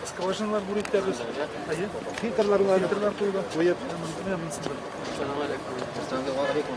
Скважиналар бурыттарыбыз. Айы. Фильтрлар коюлган. Бояп, менә монсын. Assalomu alaykum. Assalomu alaykum.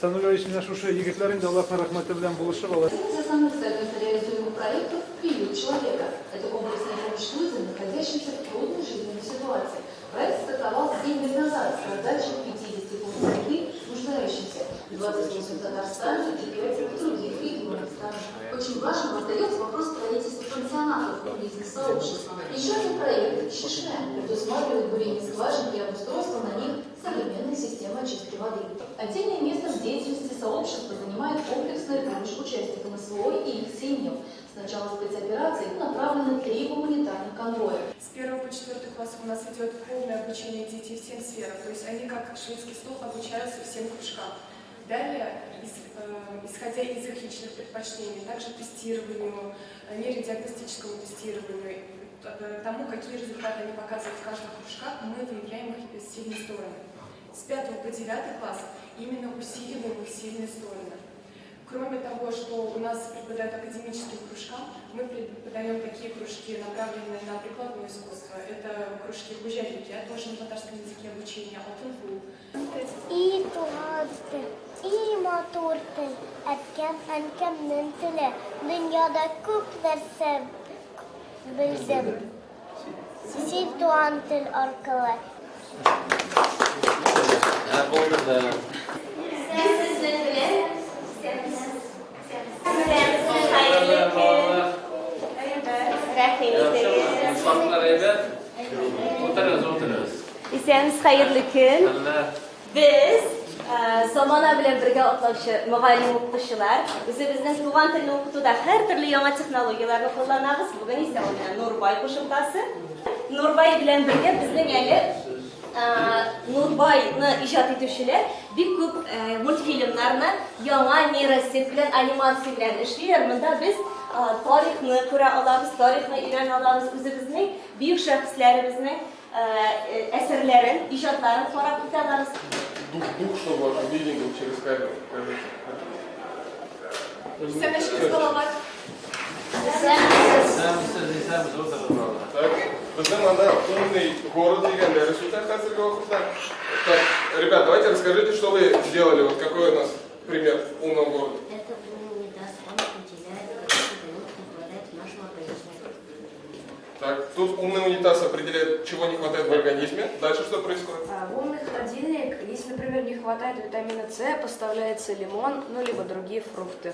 Становлюсь наш ушы егетләрен дә Аллаһның рәхмәте белән булышып алар. Основных целях реализуемых проектов – приют человека. Это комплексная помощь людям, находящимся в трудной жизненной ситуации. Проект стартовал 7 лет назад с раздачей 50 пунктов еды нуждающимся, 28 в Татарстане и 5 в других регионах страны. Очень важным остается вопрос строительства пансионатов в бизнес-сообществах. Еще один проект «Шишне» предусматривает бурение скважин и обустройство на них современной системы очистки воды. Отдельное место в деятельности сообщества занимает комплексная помощь участникам СВО и их семьям. С начала спецоперации направлены 3 гуманитарных конвоя. С 1 по 4 класс у нас идет полное обучение детей всем сферам, то есть они как шведский стол обучаются всем кружкам. Далее, исходя из их личных предпочтений, также тестированию, нейродиагностическому тестированию, тому, какие результаты они показывают в каждом кружках, мы выявляем их сильные стороны. С 5 по 9 класс именно усиливаем их сильные стороны. Кроме того, что у нас преподают академическим кружкам, мы преподаем такие кружки, направленные на прикладное искусство. Это кружки гужалики, тоже на татарском языке обучения, алтын. И туган и матур тел, әнкәмнең теле, дөньяда күп нәрсә белдем. Син туган тел аркылы. İsəniz xeyirli gün. Biz zamana bilan birga otlaşı müğallim o'qituvchilar o'zimizning tugan tilini o'qituvda har turli yangi texnologiyalarni qo'llanamiz. Bugun esa Nurbay qo'shimchasi. Nurbay bilan birga bizning yani Nurbayni ijod etuvchilar bir ko'p multfilmlarni yangi neyroset bilan animatsiya bilan ishlaydi. Bunda biz tarixni ko'ra olamiz, tarixni o'rgana olamiz, o'zimizning buyuk shaxslarimizni eserlerin, ijodlarini qarab o'tamiz. Дух, чтобы виден был через камеру. Все начали головать. Так, біздің анда умный город дегенде результат қазіргі уақытта. Так, ребят, давайте расскажите, что вы сделали, вот какой у нас пример умного города. Это был унитаз, он определяет, какой продукт не хватает в нашем организме. Так, тут умный унитаз определяет, чего не хватает в организме. Дальше что происходит? В умный холодильник, если, например, не хватает витамина С, поставляется лимон, ну, либо другие фрукты.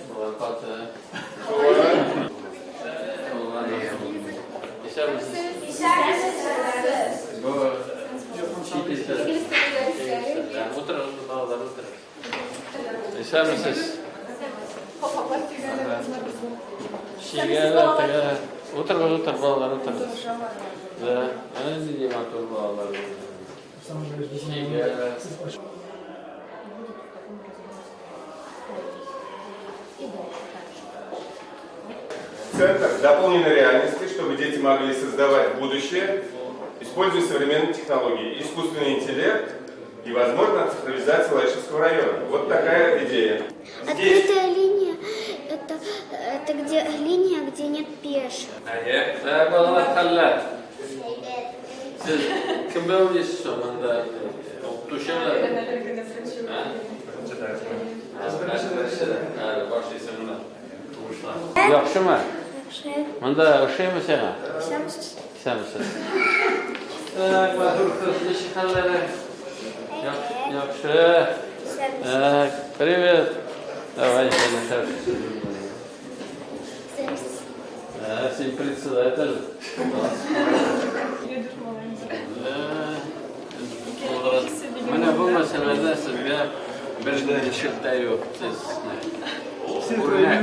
Otur bağlar otur. Da, ana diyeyim otur bağlar. Центр дополненной реальности, чтобы дети могли создавать будущее, используя современные технологии, искусственный интеллект и, возможно, цифровизацию Лайшевского района. Вот такая идея. Открытая линия – это где линия, где нет пешек. Siz kim bilan o'ynaysiz manda? O'qituvchilar. Yaxshimi? Manda o'xshaymi senga? O'xshamisiz. Tak, mazur qilishni qanday? Yaxshi. Привет. Давай, Наташа. Всем председатель. Mana bu masalada sizga bir shilta yo'q. Siz o'rnak